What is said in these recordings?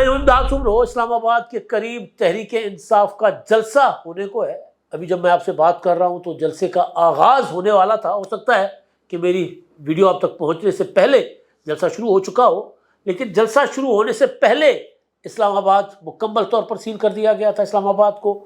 میں امداد سن رہا ہوں اسلام آباد کے قریب تحریک انصاف کا جلسہ ہونے کو ہے. ابھی جب میں آپ سے بات کر رہا ہوں تو جلسے کا آغاز ہونے والا تھا. ہو سکتا ہے کہ میری ویڈیو آپ تک پہنچنے سے پہلے جلسہ شروع ہو چکا ہو، لیکن جلسہ شروع ہونے سے پہلے اسلام آباد مکمل طور پر سیل کر دیا گیا تھا. اسلام آباد کو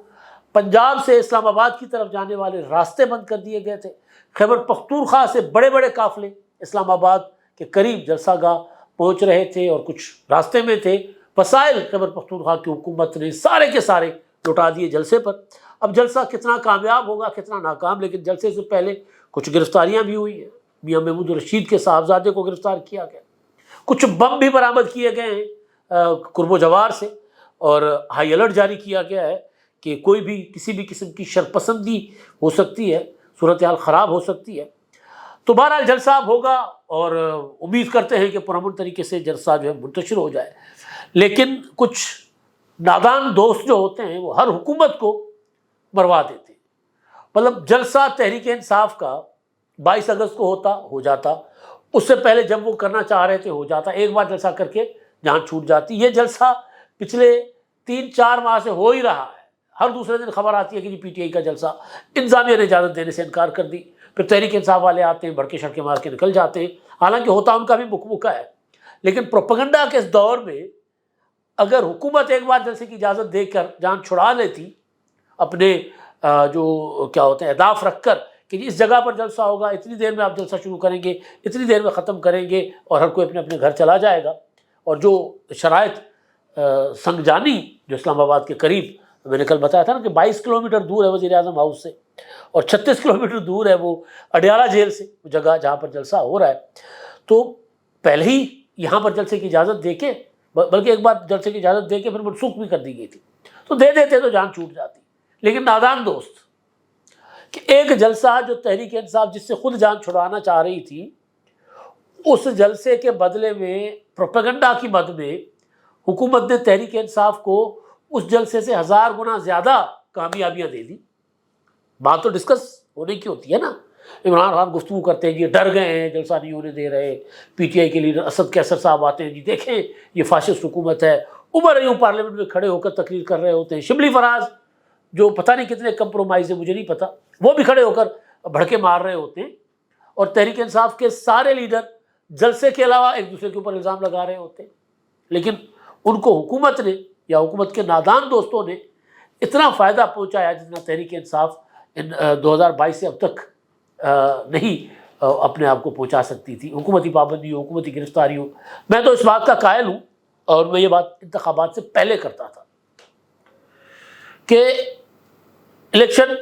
پنجاب سے اسلام آباد کی طرف جانے والے راستے بند کر دیے گئے تھے. خیبر پختونخوا سے بڑے بڑے قافلے اسلام آباد کے قریب جلسہ گاہ پہنچ رہے تھے اور کچھ راستے میں تھے. وسائل خیبر پختونخوا کی حکومت نے سارے کے سارے لوٹا دیے جلسے پر. اب جلسہ کتنا کامیاب ہوگا کتنا ناکام، لیکن جلسے سے پہلے کچھ گرفتاریاں بھی ہوئی ہیں. میاں محمود رشید کے صاحبزادے کو گرفتار کیا گیا، کچھ بم بھی برآمد کیے گئے ہیں قرب و جوار سے، اور ہائی الرٹ جاری کیا گیا ہے کہ کوئی بھی کسی بھی قسم کی شرپسندی ہو سکتی ہے، صورتحال خراب ہو سکتی ہے. تو بہرحال جلسہ اب ہوگا اور امید کرتے ہیں کہ پرامن طریقے سے جلسہ جو ہے منتشر ہو جائے. لیکن کچھ نادان دوست جو ہوتے ہیں وہ ہر حکومت کو مروا دیتے ہیں. مطلب جلسہ تحریک انصاف کا 22 اگست کو ہو جاتا، اس سے پہلے جب وہ کرنا چاہ رہے تھے ہو جاتا، ایک بار جلسہ کر کے جان چھوٹ جاتی. یہ جلسہ پچھلے 3-4 ماہ سے ہو ہی رہا ہے. ہر دوسرے دن خبر آتی ہے کہ جی پی ٹی آئی کا جلسہ، انتظامیہ نے اجازت دینے سے انکار کر دی. پھر تحریک انصاف والے آتے ہیں، بھڑکے شڑکے مار کے نکل جاتے ہیں. حالانکہ ہوتا ان کا بھی مکمکہ ہے، لیکن پروپیگنڈا کے اس دور میں اگر حکومت ایک بار جلسے کی اجازت دے کر جان چھڑا لیتی اپنے جو کیا ہوتے ہیں اہداف رکھ کر کہ جی اس جگہ پر جلسہ ہوگا، اتنی دیر میں آپ جلسہ شروع کریں گے، اتنی دیر میں ختم کریں گے، اور ہر کوئی اپنے اپنے گھر چلا جائے گا. اور جو شرائط سنگجانی جو اسلام آباد کے قریب میں نے کل بتایا تھا نا کہ 22 کلومیٹر دور ہے وزیر اعظم ہاؤس سے، اور 36 کلومیٹر دور ہے وہ اڈیالہ جیل سے، وہ جگہ جہاں پر جلسہ ہو رہا ہے. تو پہلے ہی یہاں پر جلسے کی اجازت دے کے، بلکہ ایک بار جلسے کی اجازت دے کے پھر منسوخ بھی کر دی گئی تھی، تو دے دیتے تو جان چھوٹ جاتی. لیکن نادان دوست کہ ایک جلسہ جو تحریک انصاف جس سے خود جان چھڑانا چاہ رہی تھی، اس جلسے کے بدلے میں پروپیگنڈا کی مد میں حکومت نے تحریک انصاف کو اس جلسے سے 1000 گنا زیادہ کامیابیاں دے دی. بات تو ڈسکس ہونے کی ہوتی ہے نا. عمران خان گفتگو کرتے ہیں جی ڈر گئے ہیں، جلسہ نہیں ہونے دے رہے. پی ٹی آئی کے لیڈر اسد کیسر صاحب آتے ہیں، جی دیکھیں یہ فاشسٹ حکومت ہے. عمر ایوب پارلیمنٹ میں کھڑے ہو کر تقریر کر رہے ہوتے ہیں. شبلی فراز جو پتہ نہیں کتنے کمپرومائز ہیں مجھے نہیں پتہ، وہ بھی کھڑے ہو کر بھڑکے مار رہے ہوتے ہیں. اور تحریک انصاف کے سارے لیڈر جلسے کے علاوہ ایک دوسرے کے اوپر الزام لگا رہے ہوتے ہیں. لیکن ان کو حکومت نے یا حکومت کے نادان دوستوں نے اتنا فائدہ پہنچایا جتنا تحریک انصاف 2022 سے اب تک نہیں اپنے آپ کو پہنچا سکتی تھی. حکومتی پابندی ہو، حکومتی گرفتاری ہو. میں تو اس بات کا قائل ہوں، اور میں یہ بات انتخابات سے پہلے کرتا تھا کہ الیکشن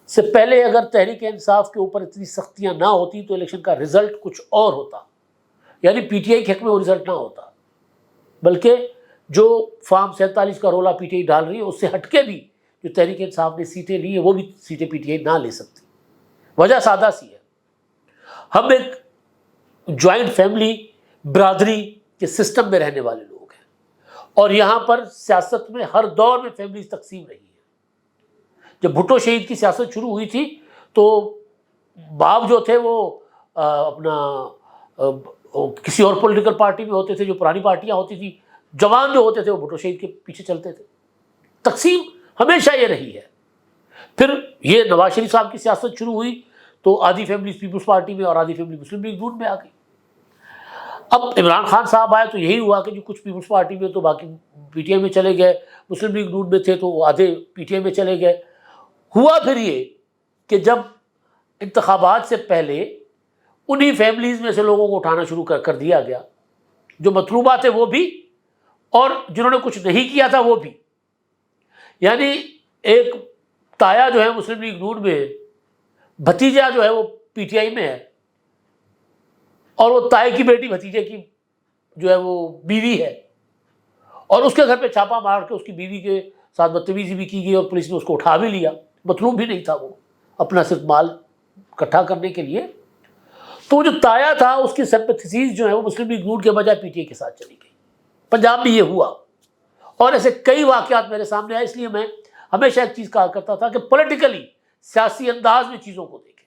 سے پہلے اگر تحریک انصاف کے اوپر اتنی سختیاں نہ ہوتی تو الیکشن کا رزلٹ کچھ اور ہوتا. یعنی پی ٹی آئی کے حق میں وہ رزلٹ نہ ہوتا، بلکہ جو فارم 47 کا رولہ پی ٹی آئی ڈال رہی ہے اس سے ہٹ کے بھی جو تحریک انصاف نے سیٹیں لی ہیں وہ بھی سیٹیں پی ٹی آئی نہ لے سکتی. وجہ سادہ سی ہے، ہم ایک جوائنٹ فیملی برادری کے سسٹم میں رہنے والے لوگ ہیں، اور یہاں پر سیاست میں ہر دور میں فیملیز تقسیم رہی ہے. جب بھٹو شہید کی سیاست شروع ہوئی تھی تو باپ جو تھے وہ اپنا کسی اور پولیٹیکل پارٹی میں ہوتے تھے، جو پرانی پارٹیاں ہوتی تھی. جوان جو ہوتے تھے وہ بھٹو شہید کے پیچھے چلتے تھے. تقسیم ہمیشہ یہ رہی ہے. پھر یہ نواز شریف صاحب کی سیاست شروع ہوئی تو آدھی فیملی پیپلز پارٹی میں اور آدھی فیملی مسلم لیگ نون میں آ گئی. اب عمران خان صاحب آئے تو یہی ہوا کہ جو کچھ پیپلز پارٹی میں تو باقی پی ٹی آئی میں چلے گئے، مسلم لیگ نون میں تھے تو آدھے پی ٹی آئی میں چلے گئے. ہوا پھر یہ کہ جب انتخابات سے پہلے انہی فیملیز میں سے لوگوں کو اٹھانا شروع کر دیا گیا، جو مطلوبہ تھے وہ بھی اور جنہوں نے کچھ نہیں کیا تھا وہ بھی. یعنی ایک تایا جو ہے مسلم لیگ نون میں ہے، بھتیجا جو ہے وہ پی ٹی آئی میں ہے، اور وہ تائے کی بیٹی بھتیجے کی جو ہے وہ بیوی ہے، اور اس کے گھر پہ چھاپا مار کے اس کی بیوی کے ساتھ بدتمیزی بھی کی گئی اور پولیس نے اس کو اٹھا بھی لیا. مطلوب بھی نہیں تھا، وہ اپنا صرف مال اکٹھا کرنے کے لیے. تو جو تایا تھا اس کی سمپتھیز جو ہے وہ مسلم لیگ نون کے بجائے پی ٹی آئی کے ساتھ چلی گئی. پنجاب میں یہ ہوا، اور ایسے کئی واقعات میرے سامنے آئے. اس لیے میں ہمیشہ ایک چیز کہا کرتا تھا کہ پولیٹیکلی سیاسی انداز میں چیزوں کو دیکھیں.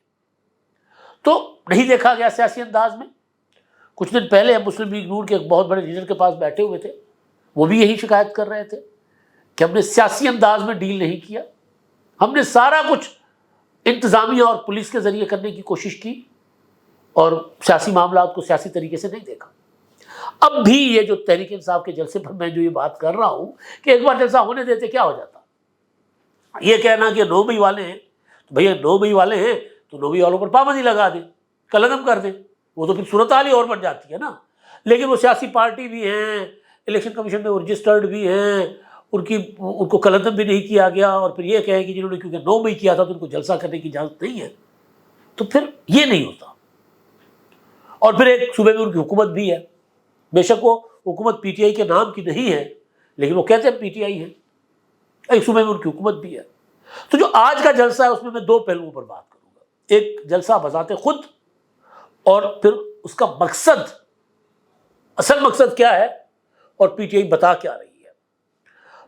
تو نہیں دیکھا گیا سیاسی انداز میں. کچھ دن پہلے ہم مسلم لیگ نون کے ایک بہت بڑے لیڈر کے پاس بیٹھے ہوئے تھے، وہ بھی یہی شکایت کر رہے تھے کہ ہم نے سیاسی انداز میں ڈیل نہیں کیا، ہم نے سارا کچھ انتظامیہ اور پولیس کے ذریعے کرنے کی کوشش کی اور سیاسی معاملات کو سیاسی طریقے سے نہیں دیکھا۔ اب بھی یہ جو تحریک انصاف کے جلسے پر میں جو یہ بات کر رہا ہوں کہ ایک بار جلسہ ہونے دیتے کیا ہو جاتا، یہ کہنا کہ 9 مئی والے ہیں تو بھیا 9 مئی والے ہیں تو 9 مئی والوں پر پابندی لگا دیں، قلعدم کر دیں، وہ تو پھر صورتحال ہی اور بڑھ جاتی ہے نا۔ لیکن وہ سیاسی پارٹی بھی ہیں، الیکشن کمیشن میں رجسٹرڈ بھی ہیں، ان کو قلعدم بھی نہیں کیا گیا، اور پھر یہ کہیں کہ جنہوں نے کیونکہ 9 مئی کیا تھا تو ان کو جلسہ کرنے کی اجازت نہیں ہے، تو پھر یہ نہیں ہوتا۔ اور پھر ایک صوبے میں ان کی حکومت بھی ہے، بے شک وہ حکومت پی ٹی آئی کے نام کی نہیں ہے لیکن وہ کہتے ہیں پی ٹی آئی ہے، ایک صوبے میں ان کی حکومت بھی ہے۔ تو جو آج کا جلسہ ہے اس میں 2 پہلوؤں پر بات کروں گا، ایک جلسہ بذات خود اور پھر اس کا مقصد، اصل مقصد کیا ہے اور پی ٹی آئی بتا کیا رہی ہے۔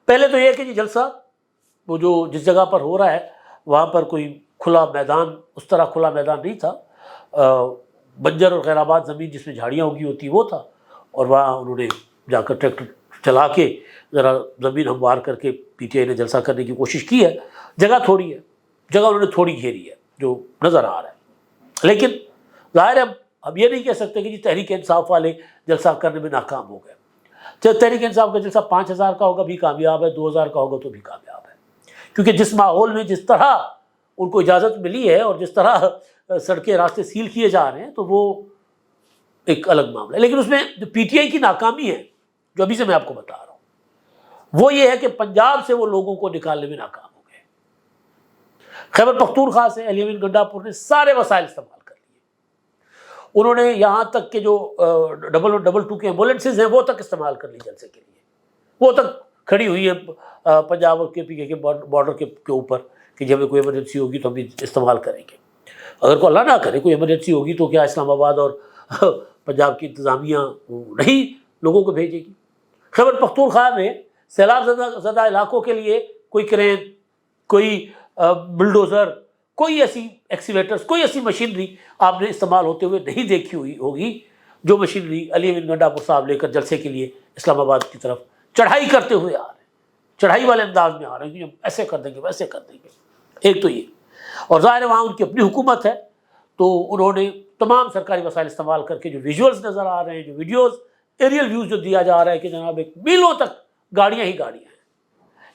پہلے تو یہ کہ جلسہ وہ جو جس جگہ پر ہو رہا ہے وہاں پر کوئی کھلا میدان، اس طرح کھلا میدان نہیں تھا، بنجر اور غیر آباد زمین جس میں جھاڑیاں اگی ہوتی وہ تھا، اور وہاں انہوں نے جا کر ٹریکٹر چلا کے ذرا زمین ہموار کر کے پی ٹی آئی نے جلسہ کرنے کی کوشش کی ہے۔ جگہ تھوڑی ہے، جگہ انہوں نے تھوڑی گھیری ہے جو نظر آ رہا ہے، لیکن ظاہر ہے اب یہ نہیں کہہ سکتے کہ تحریک انصاف والے جلسہ کرنے میں ناکام ہو گئے۔ چاہے تحریک انصاف کا جلسہ 5000 کا ہوگا بھی کامیاب ہے، 2000 کا ہوگا تو بھی کامیاب ہے، کیونکہ جس ماحول میں جس طرح ان کو اجازت ملی ہے اور جس طرح سڑکیں راستے سیل کیے جا رہے ہیں تو وہ ایک الگ معاملہ ہے۔ لیکن اس میں جو پی ٹی آئی کی ناکامی ہے جو ابھی سے میں آپ کو بتا رہا ہوں وہ یہ ہے کہ پنجاب سے وہ لوگوں کو نکالنے میں ناکام ہو گئے۔ خیبر پختونخوا سے علی امین گنڈا پور نے سارے وسائل استعمال کر لیے، انہوں نے یہاں تک کہ جو 112 کے ایمبولینسز ہیں وہ تک استعمال کر لی جلسے کے لیے، وہ تک کھڑی ہوئی ہے پنجاب اور کے پی کے بارڈر کے اوپر کہ جب کوئی ایمرجنسی ہوگی تو ہم استعمال کریں گے۔ اگر کوئی اللہ نہ کرے کوئی ایمرجنسی ہوگی تو کیا اسلام آباد اور پنجاب کی انتظامیہ نہیں لوگوں کو بھیجے گی؟ خیبر پختونخوا میں سیلاب زدہ علاقوں کے لیے کوئی کرین، کوئی بلڈوزر، کوئی ایسی ایکسیویٹرز، کوئی ایسی مشینری آپ نے استعمال ہوتے ہوئے نہیں دیکھی ہوگی جو مشینری علی امین گنڈا پور صاحب لے کر جلسے کے لیے اسلام آباد کی طرف چڑھائی کرتے ہوئے آ رہے ہیں، چڑھائی والے انداز میں آ رہے ہیں کہ ہم ایسے کر دیں گے ویسے کر دیں گے۔ ایک تو یہ، اور ظاہر ہے وہاں ان کی اپنی حکومت ہے تو انہوں نے تمام سرکاری وسائل استعمال کر کے جو ویژولز نظر آ رہے ہیں، جو ویڈیوز ایریل ویوز جو دیا جا رہا ہے کہ جناب ایک میلوں تک گاڑیاں ہی گاڑیاں ہیں،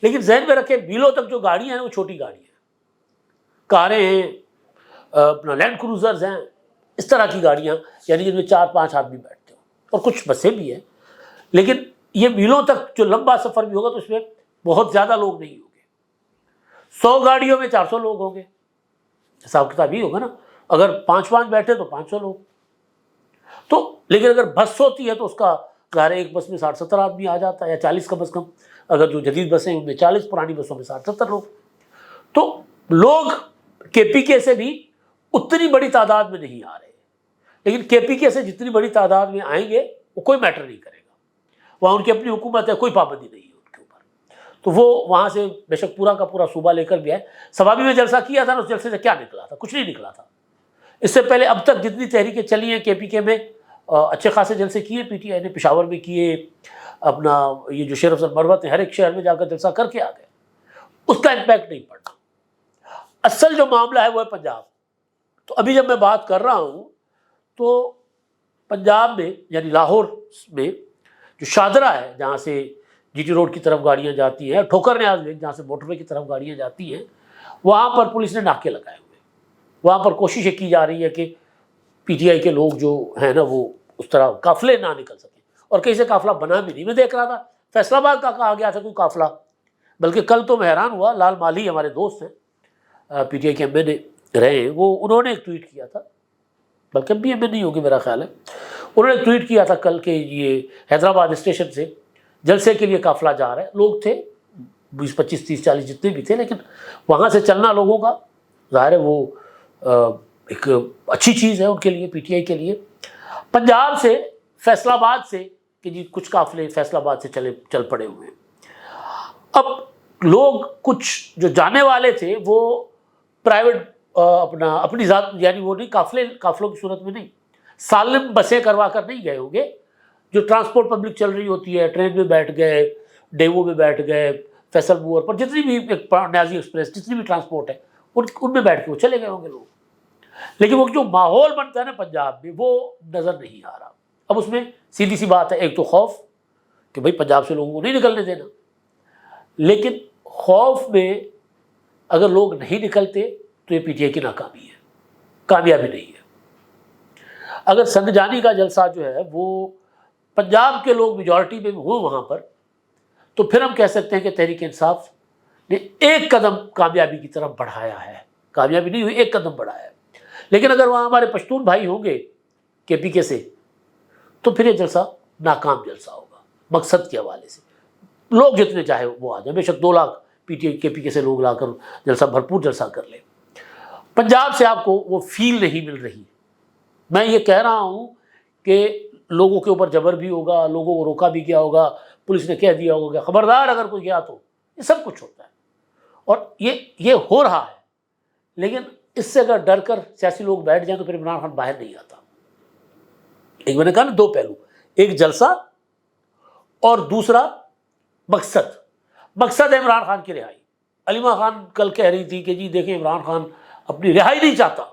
لیکن ذہن میں رکھیں میلوں تک جو گاڑیاں ہیں وہ چھوٹی گاڑیاں ہیں، کاریں ہیں، اپنا لینڈ کروزرز ہیں، اس طرح کی گاڑیاں یعنی جن میں 4-5 آدمی بیٹھتے ہوں، اور کچھ بسیں بھی ہیں، لیکن یہ میلوں تک جو لمبا سفر بھی ہوگا تو اس میں بہت زیادہ لوگ نہیں ہوں گے، 100 گاڑیوں میں 400 لوگ ہوں گے، حساب کتاب ہی ہوگا نا، اگر 5 بیٹھے تو 500 لوگ تو، لیکن اگر بس ہوتی ہے تو اس کا ظاہر ایک بس میں 60-70 آدمی آ جاتا ہے، یا 40 کم از کم، اگر جو جدید بسیں ہیں ان میں 40، پرانی بسوں میں 60-70 لوگ، تو لوگ کے پی کے سے بھی اتنی بڑی تعداد میں نہیں آ رہے، لیکن کے پی کے سے جتنی بڑی تعداد میں آئیں گے وہ کوئی میٹر نہیں کرے گا، وہاں ان کی اپنی حکومت ہے، کوئی پابندی نہیں ہے ان کے اوپر، تو وہ وہاں سے بے شک پورا کا پورا صوبہ لے کر بھی آئے۔ سوابی میں جلسہ کیا تھا نا، اس جلسے سے کیا نکلا تھا؟ کچھ نہیں نکلا تھا۔ اس سے پہلے اب تک جتنی تحریکیں چلی ہیں کے پی کے میں اچھے خاصے جلسے کیے، پی ٹی آئی نے پشاور میں کیے، اپنا یہ جو شیر افضل مروت نے ہر ایک شہر میں جا کر جلسہ کر کے آ گئے، اس کا امپیکٹ نہیں پڑا۔ اصل جو معاملہ ہے وہ ہے پنجاب۔ تو ابھی جب میں بات کر رہا ہوں تو پنجاب میں یعنی لاہور میں جو شاہدرہ ہے جہاں سے جی ٹی روڈ کی طرف گاڑیاں جاتی ہیں، ٹھوکر نیاز میں جہاں سے موٹر وے کی طرف گاڑیاں جاتی ہیں، وہاں پر پولیس نے ناکے لگائے ہوئے، وہاں پر کوشش کی جا رہی ہے کہ پی ٹی آئی کے لوگ جو ہیں نا وہ اس طرح قافلے نہ نکل سکیں، اور کہیں سے قافلہ بنا بھی نہیں۔ میں دیکھ رہا تھا فیصل آباد کا کہا گیا تھا کوئی قافلہ، بلکہ کل تو میں حیران ہوا، لال مالی ہمارے دوست ہیں پی ٹی آئی کے ایم این اے رہے ہیں، وہ انہوں نے ایک ٹویٹ کیا تھا، بلکہ اب بھی ایم این اے نہیں ہوگی میرا خیال ہے، انہوں نے ٹویٹ کیا تھا کل کہ یہ حیدرآباد اسٹیشن سے جلسے کے لیے قافلہ جا رہا ہے، لوگ تھے 20, 25, 30, 40 جتنے بھی تھے، لیکن وہاں سے چلنا لوگوں کا ظاہر ہے وہ ایک اچھی چیز ہے ان کے لیے، پی ٹی آئی کے لیے۔ پنجاب سے فیصل آباد سے کہ جی کچھ قافلے فیصل آباد سے چل پڑے ہوئے ہیں۔ اب لوگ کچھ جو جانے والے تھے وہ پرائیویٹ اپنی ذات یعنی وہ نہیں قافلوں کی صورت میں نہیں، سالم بسیں کروا کر نہیں گئے ہوں گے، جو ٹرانسپورٹ پبلک چل رہی ہوتی ہے، ٹرین میں بیٹھ گئے، ڈیوو میں بیٹھ گئے، فیصل موور پر، جتنی بھی نیازی ایکسپریس، جتنی بھی ٹرانسپورٹ ہے ان میں بیٹھ کے وہ چلے گئے ہوں گے لوگ. لیکن وہ جو ماحول بنتا ہے نا پنجاب میں، وہ نظر نہیں آ رہا. اب اس میں سیدھی سی بات ہے، ایک تو خوف کہ بھائی پنجاب سے لوگوں کو نہیں نکلنے دینا، لیکن خوف میں اگر لوگ نہیں نکلتے تو یہ پی ٹی آئی کی ناکامی ہے، کامیابی نہیں ہے. اگر سنجانی کا جلسہ جو ہے وہ پنجاب کے لوگ میجورٹی میں ہوں وہاں پر، تو پھر ہم کہہ سکتے ہیں کہ تحریک انصاف نے ایک قدم کامیابی کی طرف بڑھایا ہے. کامیابی نہیں ہوئی، ایک قدم بڑھایا ہے. لیکن اگر وہاں ہمارے پشتون بھائی ہوں گے کے پی کے سے، تو پھر یہ جلسہ ناکام جلسہ ہوگا مقصد کے حوالے سے. لوگ جتنے چاہے وہ آ جائیں، بے شک 2 لاکھ پی ٹی آئی کے پی کے سے لوگ لا کر جلسہ بھرپور جلسہ کر لیں. پنجاب سے آپ کو وہ فیل نہیں مل رہی. میں یہ کہہ رہا ہوں کہ لوگوں کے اوپر جبر بھی ہوگا، لوگوں کو روکا بھی گیا ہوگا، پولیس نے کہہ دیا ہوگا خبردار اگر کوئی گیا تو. یہ سب کچھ ہوتا ہے اور یہ ہو رہا ہے. لیکن اس سے اگر ڈر کر سیاسی لوگ بیٹھ جائیں تو پھر عمران خان باہر نہیں آتا. ایک میں نے کہا نا 2 پہلو، ایک جلسہ اور دوسرا مقصد ہے عمران خان کی رہائی. علیمہ خان کل کہہ رہی تھی کہ جی دیکھیں عمران خان اپنی رہائی نہیں چاہتا،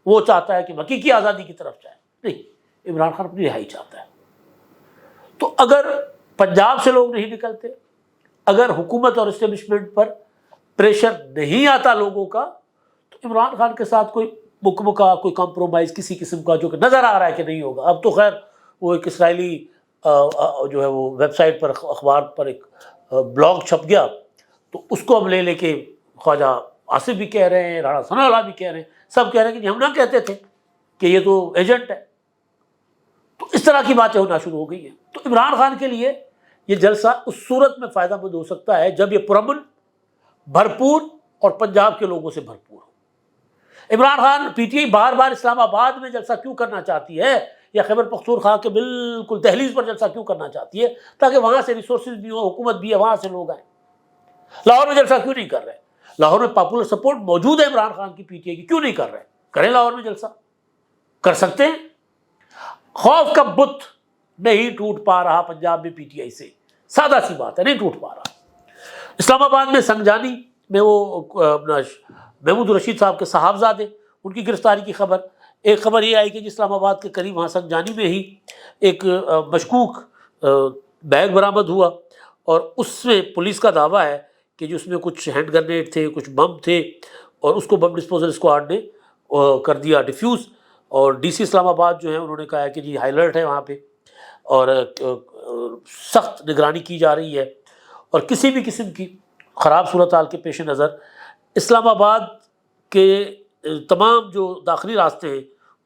وہ چاہتا ہے کہ حقیقی آزادی کی طرف جائے. نہیں، عمران خان اپنی رہائی چاہتا ہے. تو اگر پنجاب سے لوگ نہیں نکلتے، اگر حکومت اور اسٹیبلشمنٹ پر پریشر نہیں آتا لوگوں کا، تو عمران خان کے ساتھ کوئی مکمکہ، کوئی کمپرومائز کسی قسم کا جو کہ نظر آ رہا ہے کہ نہیں ہوگا. اب تو خیر وہ ایک اسرائیلی جو ہے وہ ویب سائٹ پر، اخبار پر ایک بلاگ چھپ گیا، تو اس کو ہم لے کے خواجہ آصف بھی کہہ رہے ہیں، رانا ثناء اللہ بھی کہہ رہے ہیں، سب کہہ رہے ہیں کہ ہم نہ کہتے تھے کہ یہ تو ایجنٹ ہے. تو اس طرح کی باتیں ہونا شروع ہو گئی ہیں. تو عمران خان کے لیے یہ جلسہ اس صورت میں فائدہ مند ہو سکتا ہے جب یہ پرامن، بھرپور اور پنجاب کے لوگوں سے بھرپور ہو. Imran Khan P T I بار بار اسلام آباد میں جلسہ کیوں کرنا چاہتی ہے یا خیبر پختونخوا کے بالکل دہلیز پر جلسہ کیوں کرنا چاہتی ہے؟ تاکہ وہاں سے ریسورسز بھی ہوں، حکومت بھی ہے، وہاں سے لوگ آئیں. لاہور میں جلسہ کیوں نہیں کر رہے؟ لاہور میں پاپولر سپورٹ موجود ہے عمران خان کی پی ٹی آئی کی، کیوں نہیں کر رہے؟ کریں لاہور میں جلسہ، کر سکتے ہیں. خوف کا بت نہیں ٹوٹ پا رہا پنجاب میں پی ٹی آئی سے، سادہ سی بات ہے، نہیں ٹوٹ پا رہا. اسلام آباد میں سنجانی میں وہ محمود رشید صاحب کے صاحبزادے، ان کی گرفتاری کی خبر، ایک خبر یہ آئی کہ اسلام آباد کے قریب وہاں سنجانی میں ہی ایک مشکوک بیگ برآمد ہوا، اور اس میں پولیس کا دعویٰ ہے کہ جو اس میں کچھ ہینڈ گرنیڈ تھے، کچھ بم تھے، اور اس کو بم ڈسپوزل اسکواڈ نے کر دیا ڈیفیوز. اور ڈی سی اسلام آباد جو ہے انہوں نے کہا ہے کہ جی ہائی الرٹ ہے وہاں پہ اور سخت نگرانی کی جا رہی ہے، اور کسی بھی قسم کی خراب صورتحال کے پیش نظر اسلام آباد کے تمام جو داخلی راستے ہیں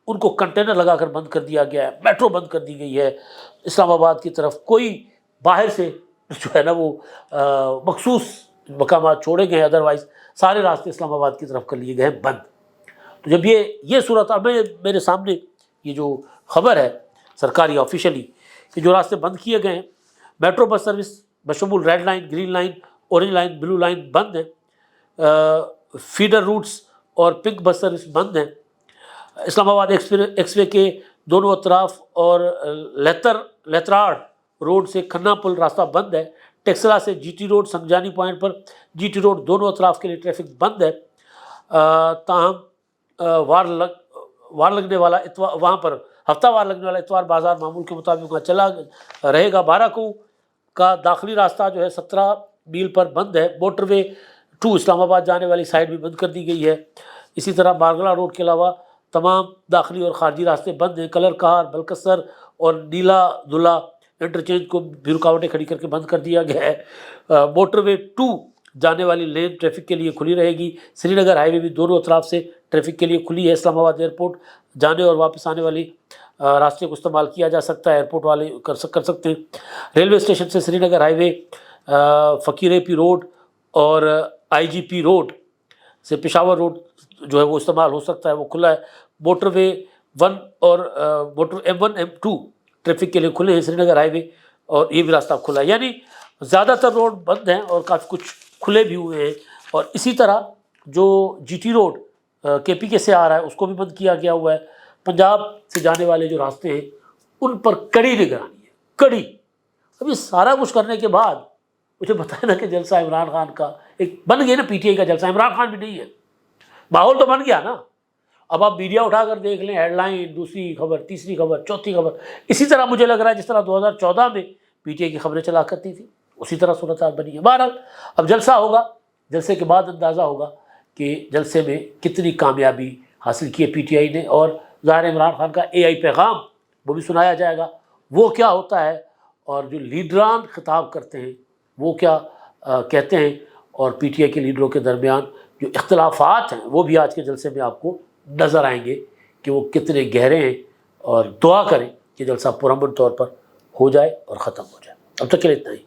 ان کو کنٹینر لگا کر بند کر دیا گیا ہے، میٹرو بند کر دی گئی ہے. اسلام آباد کی طرف کوئی باہر سے جو ہے نا وہ مخصوص مقامات چھوڑے گئے ہیں، ادروائز سارے راستے اسلام آباد کی طرف کر لیے گئے ہیں بند. تو جب یہ صورت میرے سامنے یہ جو خبر ہے سرکاری آفیشلی کہ جو راستے بند کیے گئے ہیں، میٹرو بس سروس بشمول red line, green line, orange line, blue line بند ہیں، فیڈر روٹس اور پنک بس سروس بند ہیں. اسلام آباد ایکس وے کے دونوں اطراف اور لتراڑ روڈ سے کھنا پل راستہ بند ہے. ٹیکسلا سے جی ٹی روڈ سنجانی پوائنٹ پر جی ٹی روڈ دونوں اطراف کے لیے ٹریفک بند ہے. تاہم وار لگنے والا وہاں پر ہفتہ وار لگنے والا اتوار بازار معمول کے مطابق وہاں چلا رہے گا. 12 کو کا داخلی راستہ جو ہے 17 میل پر بند ہے. موٹر وے 2 اسلام آباد جانے والی سائڈ بھی بند کر دی گئی ہے. اسی طرح بارگلہ روڈ کے علاوہ تمام داخلی اور خارجی راستے بند ہیں. کلر کہار، بلکسر اور نیلا دلہ انٹرچینج کو بھی رکاوٹیں کھڑی کر کے بند کر دیا گیا ہے. موٹر وے 2 جانے والی لین ٹریفک کے لیے کھلی رہے گی. سری نگر ہائی وے بھی دونوں اطراف سے ٹریفک کے لیے کھلی ہے. اسلام آباد ایئرپورٹ جانے اور واپس آنے والی راستے کو استعمال کیا جا سکتا ہے، ایئرپورٹ والے کر سکتے ہیں. ریلوے اسٹیشن سے سری نگر ہائی وے، فقیر اے پی روڈ اور آئی جی پی روڈ سے پشاور روڈ جو ہے وہ استعمال ہو سکتا ہے، وہ کھلا ہے. موٹر وے 1 اور موٹر M1 M2 ٹریفک کے لیے کھلے ہیں سری نگر ہائی وے، اور یہ بھی راستہ کھلا ہے. یعنی زیادہ تر روڈ بند ہیں اور کافی کچھ کھلے بھی ہوئے ہیں. اور اسی طرح جو جی ٹی روڈ کے پی کے سے آ رہا ہے اس کو بھی بند کیا گیا ہوا ہے. پنجاب سے جانے والے جو راستے ہیں ان پر کڑی نگرانی ہے. کڑی. اب یہ سارا کچھ کرنے کے بعد مجھے بتایا نا کہ جلسہ عمران خان کا ایک بن گیا نا, پی ٹی آئی کا جلسہ, عمران خان بھی نہیں ہے, ماحول تو بن گیا نا. اب آپ میڈیا اٹھا کر دیکھ لیں, ہیڈ لائن, دوسری خبر, تیسری خبر, چوتھی خبر, اسی طرح مجھے لگ رہا ہے جس طرح 2014 میں پی ٹی آئی کی خبریں چلا کرتی تھی, اسی طرح صورتحال بنی ہے. بہرحال اب جلسہ ہوگا, جلسے کے بعد اندازہ ہوگا کہ جلسے میں کتنی کامیابی حاصل کی ہے پی ٹی آئی نے, اور ظاہر عمران خان کا اے آئی پیغام وہ بھی سنایا جائے گا, وہ کیا ہوتا ہے, اور جو لیڈران خطاب کرتے ہیں وہ کیا کہتے ہیں, اور پی ٹی آئی کے لیڈروں کے درمیان جو اختلافات ہیں وہ بھی آج کے جلسے میں آپ کو نظر آئیں گے کہ وہ کتنے گہرے ہیں. اور دعا کریں کہ جلسہ پرامن طور پر ہو جائے اور ختم ہو جائے. اب تک کے لیے اتنا ہی.